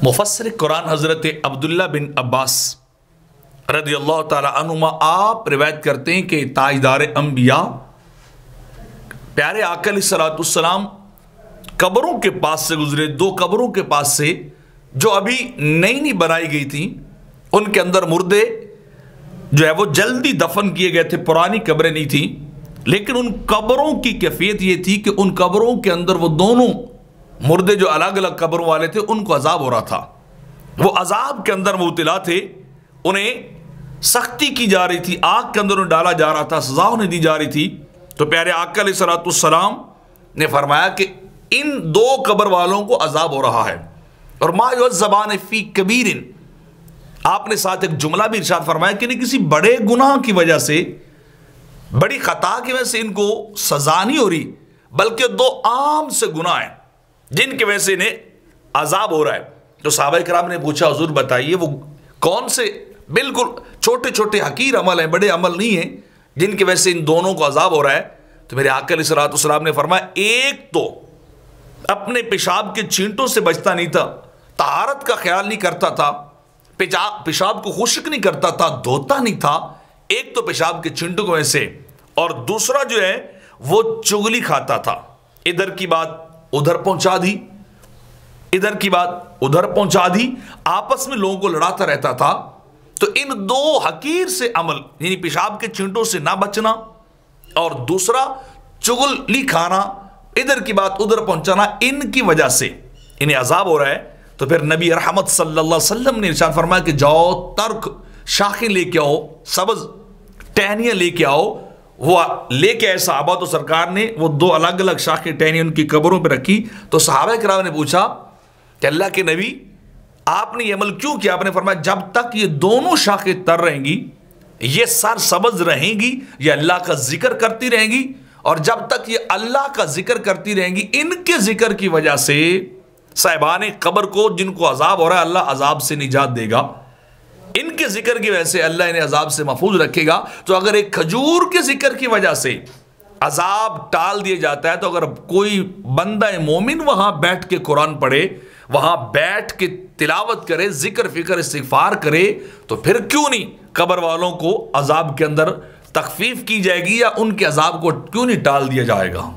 मुफस्सिर कुरान हज़रत अब्दुल्ला बिन अब्बास रज़ियल्लाहु ताला अन्हुमा आप रिवायत करते हैं कि ताजदार अंबिया प्यारे आका अलैहिस्सलाम कब्रों के पास से गुजरे, दो कब्रों के पास से जो अभी नई नई बनाई गई थी। उनके अंदर मुर्दे जो है वो जल्दी दफन किए गए थे, पुरानी कब्रें नहीं थी, लेकिन उन कब्रों की कैफियत ये थी कि उन कब्रों के अंदर वो दोनों मुर्दे जो अलग अलग कब्रों वाले थे उनको अजाब हो रहा था। वो अजाब के अंदर मुब्तला थे, उन्हें सख्ती की जा रही थी, आग के अंदर उन्हें डाला जा रहा था, सजा उन्हें दी जा रही थी। तो प्यारे आका अलैहिस्सलाम ने फरमाया कि इन दो कब्र वालों को अजाब हो रहा है। और मा युअज़्ज़बान फी कबीरिन, आपने साथ एक जुमला भी इरशाद फरमाया कि नहीं किसी बड़े गुनाह की वजह से, बड़ी खता की वजह से इनको सजा नहीं हो रही, बल्कि दो आम से गुनाह हैं जिनकी वजह से इन्हें अजाब हो रहा है। तो सहाबा किराम ने पूछा, हुजूर बताइए वो कौन से बिल्कुल छोटे छोटे हकीर अमल हैं, बड़े अमल नहीं हैं, जिनकी वजह से इन दोनों को अजाब हो रहा है। तो मेरे आका अलैहिस्सलाम ने फरमाया, एक तो अपने पेशाब के छींटों से बचता नहीं था, तहारत का ख्याल नहीं करता था, पेशाब को खुश्क नहीं करता था, धोता नहीं था, एक तो पेशाब के छींटों की वजह से, और दूसरा जो है वो चुगली खाता था, इधर की बात उधर पहुंचा दी, इधर की बात उधर पहुंचा दी, आपस में लोगों को लड़ाता रहता था। तो इन दो हकीर से अमल, यानी पेशाब के छींटों से ना बचना और दूसरा चुगली खाना, इधर की बात उधर पहुंचाना, इनकी वजह से इन्हें अजाब हो रहा है। तो फिर नबी रहमत सल्लल्लाहु अलैहि वसल्लम ने इरशाद फरमाया कि जाओ तर्क शाखें लेके आओ, सब्ज टहनियां लेके आओ। वो लेके आए सहाबा, तो सरकार ने वो दो अलग अलग शाखें टहनियां उनकी कब्रों पर रखी। तो सहाबा किराम ने पूछा कि अल्लाह के नबी आपने ये अमल क्यों किया? आपने फरमाया जब तक ये दोनों शाखें तर रहेंगी, ये सर सब्ज रहेंगी, ये अल्लाह का जिक्र करती रहेंगी, और जब तक ये अल्लाह का जिक्र करती रहेंगी, इनके जिक्र की वजह से साहिबान कब्र को जिनको अजाब हो रहा है, अल्लाह अजाब से निजात देगा, इनके जिक्र की वजह से अल्लाह इन्हें अजाब से महफूज रखेगा। तो अगर एक खजूर के जिक्र की वजह से अजाब टाल दिया जाता है, तो अगर कोई बंदा मोमिन वहां बैठ के कुरान पढ़े, वहां बैठ के तिलावत करे, जिक्र फिक्र इस्तिगफार करे, तो फिर क्यों नहीं कब्र वालों को अजाब के अंदर तखफीफ की जाएगी, या उनके अजाब को क्यों नहीं टाल दिया जाएगा।